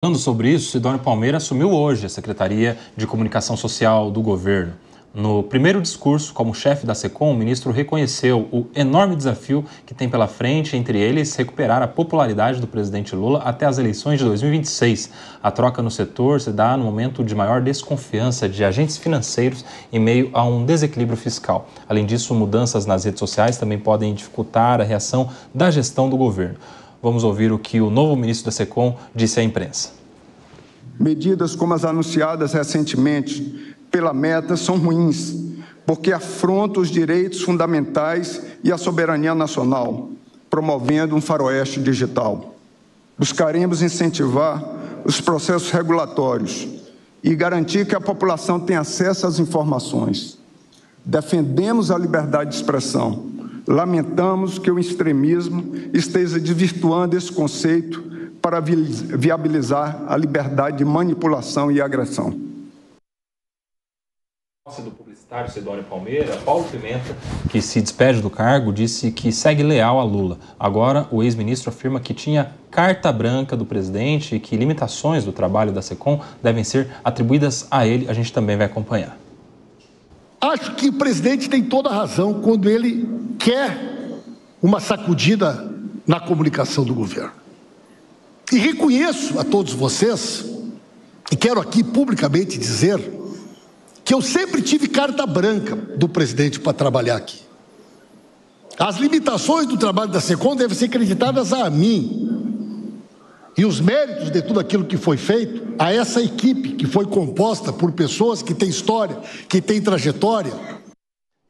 Falando sobre isso, Sidônio Palmeira assumiu hoje a Secretaria de Comunicação Social do governo. No primeiro discurso como chefe da SECOM, o ministro reconheceu o enorme desafio que tem pela frente, entre eles recuperar a popularidade do presidente Lula até as eleições de 2026. A troca no setor se dá no momento de maior desconfiança de agentes financeiros em meio a um desequilíbrio fiscal. Além disso, mudanças nas redes sociais também podem dificultar a reação da gestão do governo. Vamos ouvir o que o novo ministro da SECOM disse à imprensa. Medidas como as anunciadas recentemente pela Meta são ruins, porque afrontam os direitos fundamentais e a soberania nacional, promovendo um faroeste digital. Buscaremos incentivar os processos regulatórios e garantir que a população tenha acesso às informações. Defendemos a liberdade de expressão. Lamentamos que o extremismo esteja desvirtuando esse conceito para viabilizar a liberdade de manipulação e agressão. Do publicitário Sidônio Palmeira, Paulo Pimenta, que se despede do cargo, disse que segue leal a Lula. Agora, o ex-ministro afirma que tinha carta branca do presidente e que limitações do trabalho da SECOM devem ser atribuídas a ele. A gente também vai acompanhar. Acho que o presidente tem toda a razão quando ele quer uma sacudida na comunicação do governo. E reconheço a todos vocês, e quero aqui publicamente dizer, que eu sempre tive carta branca do presidente para trabalhar aqui. As limitações do trabalho da SECOM devem ser acreditadas a mim. E os méritos de tudo aquilo que foi feito a essa equipe, que foi composta por pessoas que têm história, que têm trajetória.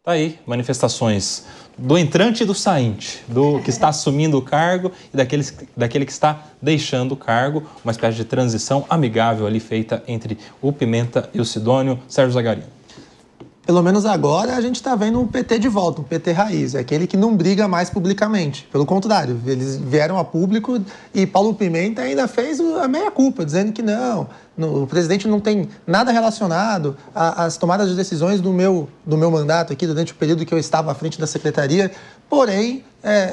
Tá aí, manifestações do entrante e do sainte, do que está assumindo o cargo e daquele que está deixando o cargo, uma espécie de transição amigável ali feita entre o Pimenta e o Sidônio. Sérgio Zagarino. Pelo menos agora a gente está vendo um PT de volta, um PT raiz, é aquele que não briga mais publicamente. Pelo contrário, eles vieram a público e Paulo Pimenta ainda fez a meia-culpa, dizendo que não, o presidente não tem nada relacionado às tomadas de decisões do meu mandato aqui, durante o período que eu estava à frente da secretaria. Porém,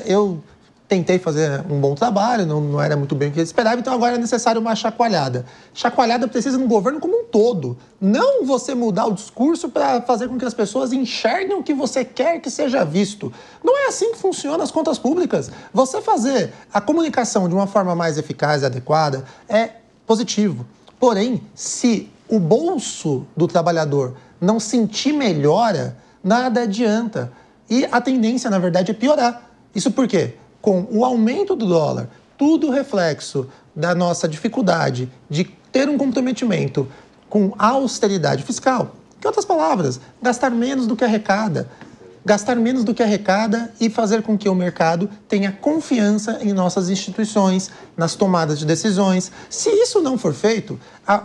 eu tentei fazer um bom trabalho, não era muito bem o que ele esperava, então agora é necessário uma chacoalhada. Chacoalhada precisa no governo como um todo. Não você mudar o discurso para fazer com que as pessoas enxerguem o que você quer que seja visto. Não é assim que funcionam as contas públicas. Você fazer a comunicação de uma forma mais eficaz e adequada é positivo. Porém, se o bolso do trabalhador não sentir melhora, nada adianta. E a tendência, na verdade, é piorar. Isso por quê? Com o aumento do dólar, tudo reflexo da nossa dificuldade de ter um comprometimento com a austeridade fiscal. Em outras palavras, gastar menos do que arrecada. Gastar menos do que arrecada e fazer com que o mercado tenha confiança em nossas instituições, nas tomadas de decisões. Se isso não for feito,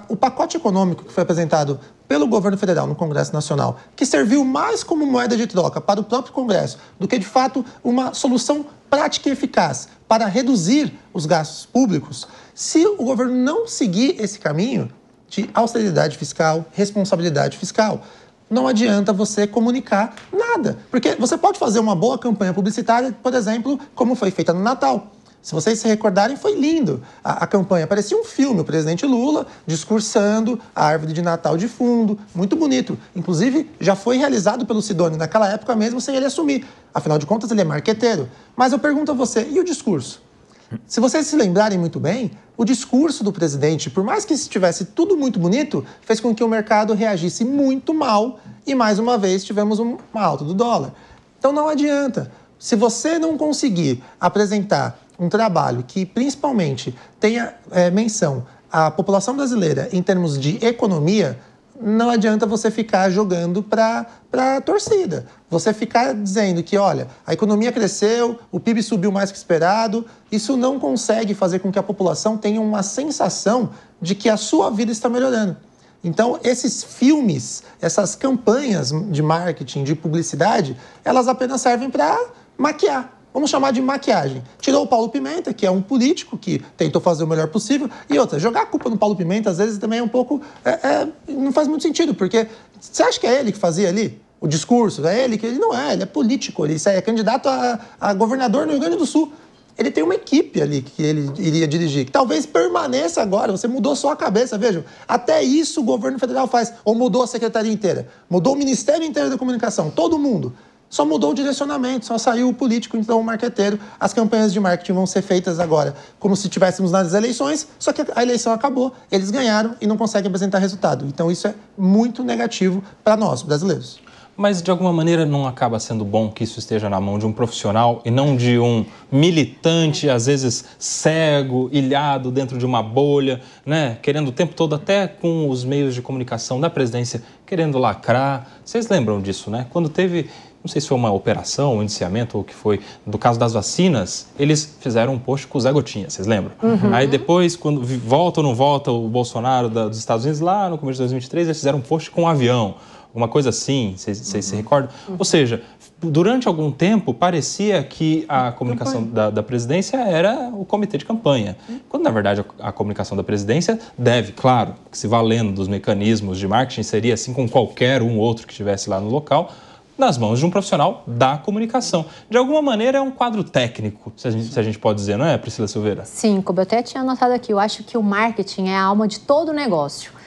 o pacote econômico que foi apresentado pelo governo federal no Congresso Nacional, que serviu mais como moeda de troca para o próprio Congresso do que, de fato, uma solução prática e eficaz para reduzir os gastos públicos, se o governo não seguir esse caminho de austeridade fiscal, responsabilidade fiscal, não adianta você comunicar nada. Porque você pode fazer uma boa campanha publicitária, por exemplo, como foi feita no Natal. Se vocês se recordarem, foi lindo. A campanha parecia um filme, o presidente Lula discursando, a árvore de Natal de fundo, muito bonito. Inclusive, já foi realizado pelo Sidônio naquela época mesmo, sem ele assumir. Afinal de contas, ele é marqueteiro. Mas eu pergunto a você, e o discurso? Se vocês se lembrarem muito bem, o discurso do presidente, por mais que estivesse tudo muito bonito, fez com que o mercado reagisse muito mal e, mais uma vez, tivemos uma alta do dólar. Então, não adianta. Se você não conseguir apresentar um trabalho que, principalmente, tenha menção à população brasileira em termos de economia, não adianta você ficar jogando para a torcida. Você ficar dizendo que, olha, a economia cresceu, o PIB subiu mais que esperado, isso não consegue fazer com que a população tenha uma sensação de que a sua vida está melhorando. Então, esses filmes, essas campanhas de marketing, de publicidade, elas apenas servem para maquiar. Vamos chamar de maquiagem. Tirou o Paulo Pimenta, que é um político que tentou fazer o melhor possível. E outra, jogar a culpa no Paulo Pimenta, às vezes, também é um pouco... não faz muito sentido, porque você acha que é ele que fazia ali o discurso? É ele que... Ele não é, ele é político, ele é candidato a governador no Rio Grande do Sul. ele tem uma equipe ali que ele iria dirigir, que talvez permaneça agora. Você mudou só a cabeça, vejam. Até isso o governo federal faz. Ou mudou a secretaria inteira, mudou o Ministério inteiro da Comunicação, todo mundo. Só mudou o direcionamento, só saiu o político, então o marqueteiro. As campanhas de marketing vão ser feitas agora como se estivéssemos nas eleições, só que a eleição acabou, eles ganharam e não conseguem apresentar resultado. Então isso é muito negativo para nós, brasileiros. Mas, de alguma maneira, não acaba sendo bom que isso esteja na mão de um profissional e não de um militante, às vezes cego, ilhado dentro de uma bolha, né? Querendo o tempo todo, até com os meios de comunicação da presidência, querendo lacrar. Vocês lembram disso, né? Quando teve, não sei se foi uma operação, um indiciamento ou o que foi, do caso das vacinas, eles fizeram um post com o Zé Gotinha, vocês lembram? Aí depois, quando volta ou não volta o Bolsonaro dos Estados Unidos, lá no começo de 2023, eles fizeram um post com um avião. Uma coisa assim, vocês se recordam? Ou seja, durante algum tempo parecia que a comunicação da presidência era o comitê de campanha. Quando, na verdade, a comunicação da presidência deve, claro, se valendo dos mecanismos de marketing, seria assim com qualquer outro que estivesse lá no local, nas mãos de um profissional da comunicação. De alguma maneira, é um quadro técnico, se a gente pode dizer, não é, Priscila Silveira? Sim, como eu até tinha anotado aqui, eu acho que o marketing é a alma de todo negócio.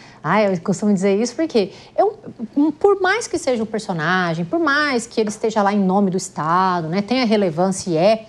Eu costumo dizer isso porque, por mais que seja um personagem, por mais que ele esteja lá em nome do Estado, né, tenha relevância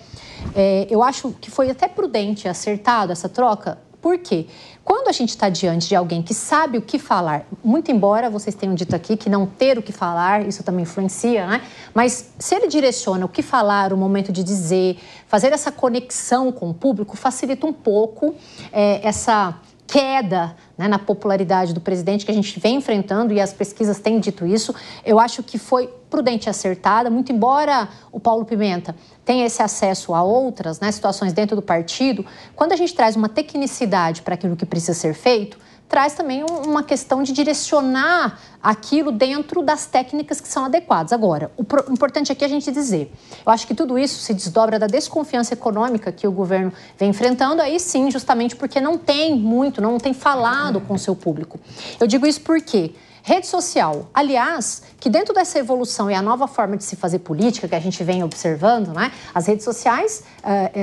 e eu acho que foi até prudente, acertado essa troca. Por quê? Quando a gente está diante de alguém que sabe o que falar, muito embora vocês tenham dito aqui que não ter o que falar, isso também influencia, né? Mas se ele direciona o que falar, o momento de dizer, fazer essa conexão com o público, facilita um pouco essa queda, né, na popularidade do presidente que a gente vem enfrentando, e as pesquisas têm dito isso. Eu acho que foi prudente e acertada, muito embora o Paulo Pimenta tenha esse acesso a outras, né, situações dentro do partido. Quando a gente traz uma tecnicidade para aquilo que precisa ser feito, traz também uma questão de direcionar aquilo dentro das técnicas que são adequadas. Agora, o importante aqui é a gente dizer, eu acho que tudo isso se desdobra da desconfiança econômica que o governo vem enfrentando, aí sim, justamente porque não tem falado com o seu público. Eu digo isso porque rede social, aliás, que dentro dessa evolução e a nova forma de se fazer política que a gente vem observando, né? As redes sociais,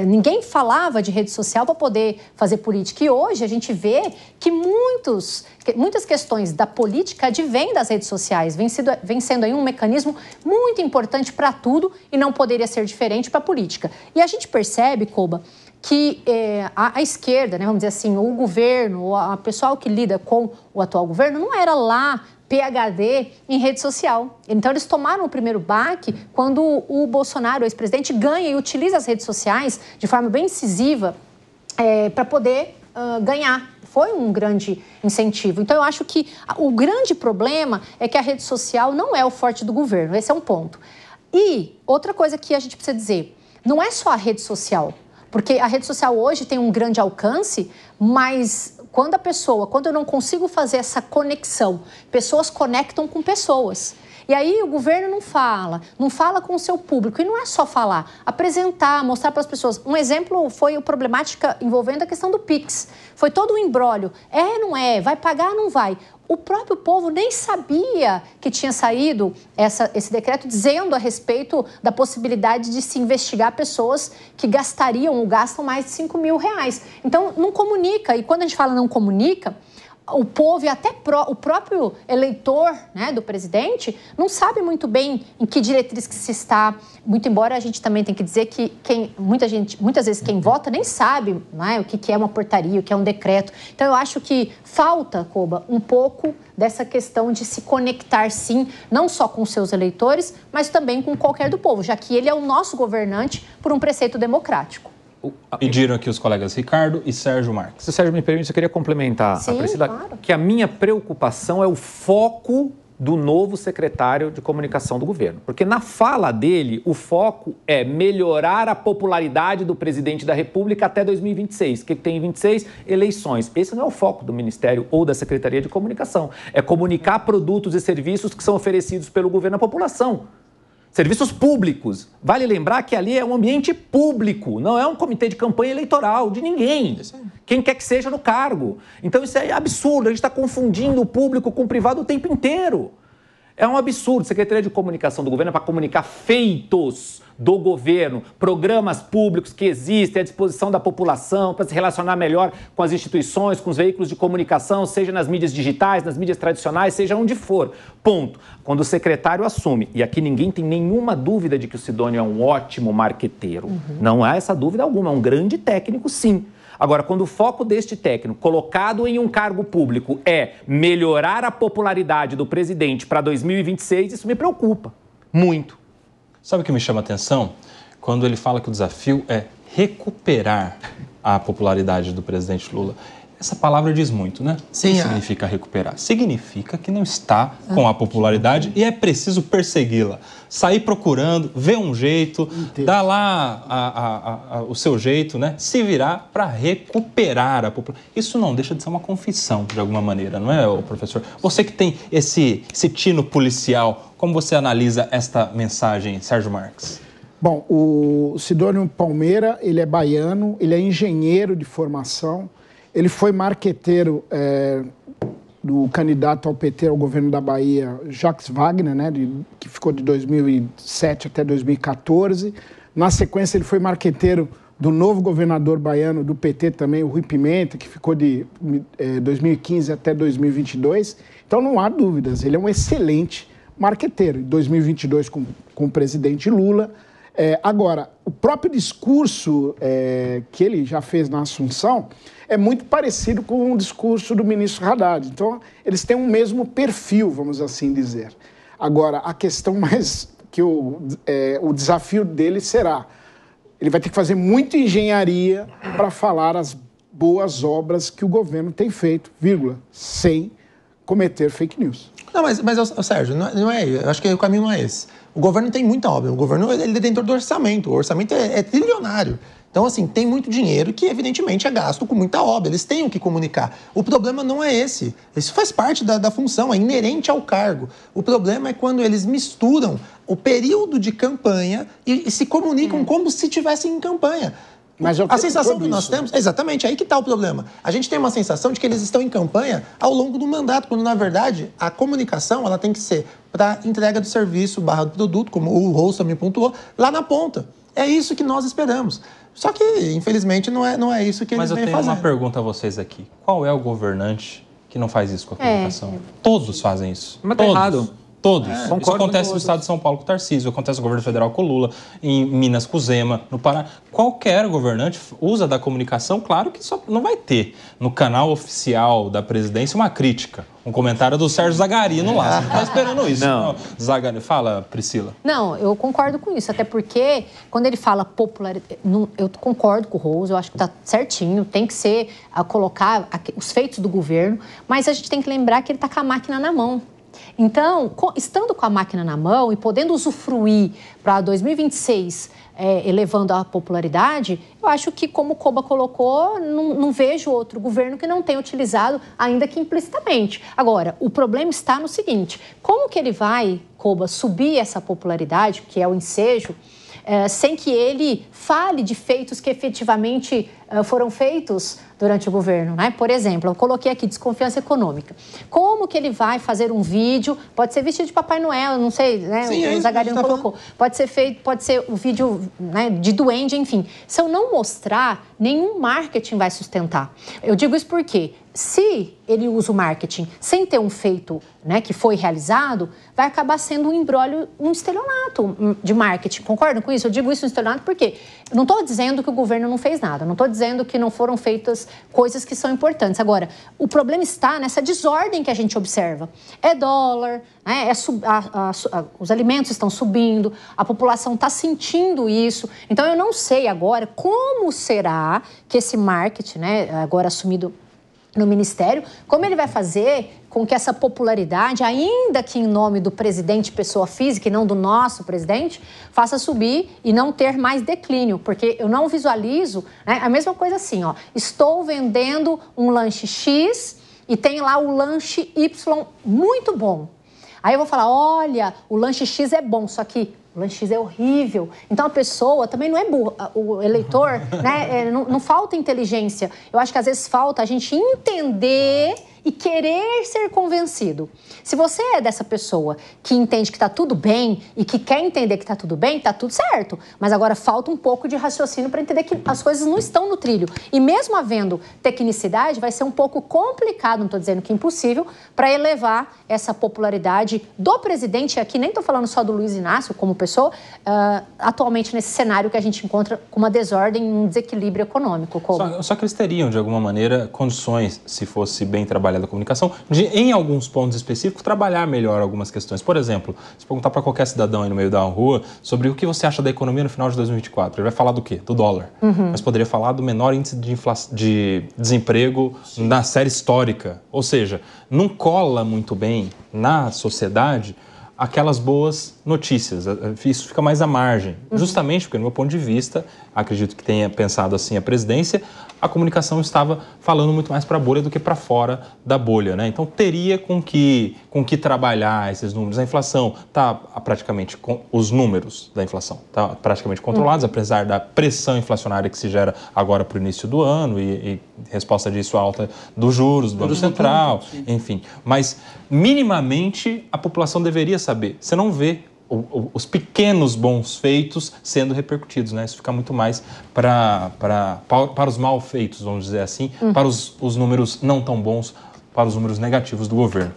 ninguém falava de rede social para poder fazer política. E hoje a gente vê que muitas questões da política advêm das redes sociais, vem sendo aí um mecanismo muito importante para tudo e não poderia ser diferente para a política. E a gente percebe, Koba, que a esquerda, né, vamos dizer assim, o governo, o pessoal que lida com o atual governo, não era lá PhD em rede social. Então, eles tomaram o primeiro baque quando o Bolsonaro, o ex-presidente, ganha e utiliza as redes sociais de forma bem incisiva para poder ganhar. Foi um grande incentivo. Então, eu acho que o grande problema é que a rede social não é o forte do governo. Esse é um ponto. E outra coisa que a gente precisa dizer, não é só a rede social, porque a rede social hoje tem um grande alcance, mas quando eu não consigo fazer essa conexão, pessoas conectam com pessoas. E aí o governo não fala com o seu público. E não é só falar, apresentar, mostrar para as pessoas. Um exemplo foi a problemática envolvendo a questão do Pix. Foi todo um imbróglio. Não é, vai pagar, não vai. O próprio povo nem sabia que tinha saído esse decreto dizendo a respeito da possibilidade de se investigar pessoas que gastariam ou gastam mais de R$5 mil. Então, não comunica. E quando a gente fala não comunica, o povo e até o próprio eleitor, né, do presidente não sabe muito bem em que diretriz que se está, muito embora a gente também tem que dizer que muitas vezes quem vota nem sabe, né, o que é uma portaria, o que é um decreto. Então eu acho que falta, Koba, um pouco dessa questão de se conectar sim, não só com seus eleitores, mas também com qualquer do povo, já que ele é o nosso governante por um preceito democrático. Pediram aqui os colegas Ricardo e Sérgio Marques. Se o Sérgio me permite, eu queria complementar a Priscila, claro, que a minha preocupação é o foco do novo secretário de comunicação do governo. Porque na fala dele, o foco é melhorar a popularidade do presidente da República até 2026. O que tem em 26? Eleições. Esse não é o foco do Ministério ou da Secretaria de Comunicação. É comunicar produtos e serviços que são oferecidos pelo governo à população. Serviços públicos. Vale lembrar que ali é um ambiente público, não é um comitê de campanha eleitoral de ninguém. Quem quer que seja no cargo. Então isso é absurdo, a gente está confundindo o público com o privado o tempo inteiro. É um absurdo. Secretaria de Comunicação do governo é para comunicar feitos do governo, programas públicos que existem à disposição da população para se relacionar melhor com as instituições, com os veículos de comunicação, seja nas mídias digitais, nas mídias tradicionais, seja onde for. Ponto. Quando o secretário assume, e aqui ninguém tem nenhuma dúvida de que o Sidônio é um ótimo marqueteiro, não há essa dúvida alguma, é um grande técnico, sim. Agora, quando o foco deste técnico, colocado em um cargo público, é melhorar a popularidade do presidente para 2026, isso me preocupa muito. Sabe o que me chama a atenção? Quando ele fala que o desafio é recuperar a popularidade do presidente Lula. Essa palavra diz muito, né? Sim, o que significa recuperar? Significa que não está com a popularidade e é preciso persegui-la. Sair procurando, ver um jeito, dar lá o seu jeito, né? Se virar para recuperar a popularidade. Isso não deixa de ser uma confissão, de alguma maneira, não é, professor? Você que tem esse tino policial, como você analisa esta mensagem, Sérgio Marques? Bom, o Sidônio Palmeira, ele é baiano, ele é engenheiro de formação, ele foi marqueteiro do candidato ao PT ao governo da Bahia, Jacques Wagner, né, que ficou de 2007 até 2014. Na sequência, ele foi marqueteiro do novo governador baiano do PT também, o Rui Pimenta, que ficou de 2015 até 2022. Então, não há dúvidas, ele é um excelente marqueteiro. Em 2022, com o presidente Lula. Agora, o próprio discurso que ele já fez na Assunção é muito parecido com o discurso do ministro Haddad. Então, eles têm um mesmo perfil, vamos assim dizer. Agora, a questão mais que o desafio dele será, ele vai ter que fazer muita engenharia para falar as boas obras que o governo tem feito, vírgula, sem cometer fake news. Não, mas Sérgio, não é, eu acho que o caminho não é esse. O governo tem muita obra, o governo ele é detentor do orçamento, o orçamento é trilionário. Então, assim, tem muito dinheiro que, evidentemente, é gasto com muita obra. Eles têm o que comunicar. O problema não é esse. Isso faz parte da função, é inerente ao cargo. O problema é quando eles misturam o período de campanha e se comunicam como se estivessem em campanha. Mas a sensação que nós temos... Exatamente, aí que está o problema. A gente tem uma sensação de que eles estão em campanha ao longo do mandato, quando, na verdade, a comunicação ela tem que ser para entrega do serviço / do produto, como o Rose também pontuou, lá na ponta. É isso que nós esperamos. Só que, infelizmente, não é isso que eles vêm fazendo. Mas eu tenho uma pergunta a vocês aqui. Qual é o governante que não faz isso com a comunicação? Todos fazem isso. Mas tá errado. Todos. Isso acontece no estado de São Paulo com o Tarcísio, acontece no governo federal com o Lula, em Minas com o Zema, no Pará. Qualquer governante usa da comunicação, claro que só não vai ter no canal oficial da presidência uma crítica, um comentário do Sérgio Zagarino lá. Você não está esperando isso. Não. Zagarino, fala, Priscila. Não, eu concordo com isso, até porque quando ele fala popularidade, eu concordo com o Rose, eu acho que está certinho, tem que ser colocar os feitos do governo, mas a gente tem que lembrar que ele está com a máquina na mão. Então, estando com a máquina na mão e podendo usufruir para 2026, elevando a popularidade, eu acho que, como o Koba colocou, não vejo outro governo que não tenha utilizado, ainda que implicitamente. Agora, o problema está no seguinte, como que ele vai, Koba, subir essa popularidade, que é o ensejo, sem que ele fale de feitos que efetivamente foram feitos durante o governo, né? Por exemplo, eu coloquei aqui desconfiança econômica. Como que ele vai fazer um vídeo? Pode ser vestido de Papai Noel, não sei, né? Sim, o Zagarino colocou. Pode ser feito, pode ser o vídeo, né, de duende, enfim. Se eu não mostrar, nenhum marketing vai sustentar. Eu digo isso porque se ele usa o marketing sem ter um feito, né, que foi realizado, vai acabar sendo um imbróglio, um estelionato de marketing. Concordam com isso? Eu digo isso um estelionato porque eu não estou dizendo que o governo não fez nada, não estou dizendo que não foram feitas coisas que são importantes. Agora, o problema está nessa desordem que a gente observa. É dólar, né, os alimentos estão subindo, a população está sentindo isso. Então, eu não sei agora como será que esse marketing, né, agora assumido no Ministério, como ele vai fazer com que essa popularidade, ainda que em nome do presidente pessoa física e não do nosso presidente, faça subir e não ter mais declínio, porque eu não visualizo, né, a mesma coisa assim, ó, estou vendendo um lanche X e tem lá o lanche Y muito bom. Aí eu vou falar, olha, o lanche X é bom, só que o lanche X é horrível. Então, a pessoa também não é burra. O eleitor, né, não falta inteligência. Eu acho que, às vezes, falta a gente entender e querer ser convencido. Se você é dessa pessoa que entende que está tudo bem e que quer entender que está tudo bem, está tudo certo. Mas agora falta um pouco de raciocínio para entender que as coisas não estão no trilho. E mesmo havendo tecnicidade, vai ser um pouco complicado, não estou dizendo que é impossível, para elevar essa popularidade do presidente. Aqui nem estou falando só do Luiz Inácio como pessoa, atualmente nesse cenário que a gente encontra com uma desordem, um desequilíbrio econômico. Só que eles teriam, de alguma maneira, condições, se fosse bem trabalhada a comunicação, de, em alguns pontos específicos, trabalhar melhor algumas questões. Por exemplo, se perguntar para qualquer cidadão aí no meio da rua sobre o que você acha da economia no final de 2024, ele vai falar do quê? Do dólar. Mas poderia falar do menor índice de desemprego na série histórica. Ou seja, não cola muito bem na sociedade aquelas boas notícias. Isso fica mais à margem. Justamente porque, no meu ponto de vista, acredito que tenha pensado assim a presidência, a comunicação estava falando muito mais para a bolha do que para fora da bolha, né? Então, teria com que trabalhar esses números. A inflação está praticamente, os números da inflação tá praticamente controlados, apesar da pressão inflacionária que se gera agora para o início do ano e resposta disso a alta dos juros do Banco Central, enfim. Mas, minimamente, a população deveria saber. Você não vê os pequenos bons feitos sendo repercutidos, né? Isso fica muito mais para os mal feitos, vamos dizer assim, para os números não tão bons, para os números negativos do governo.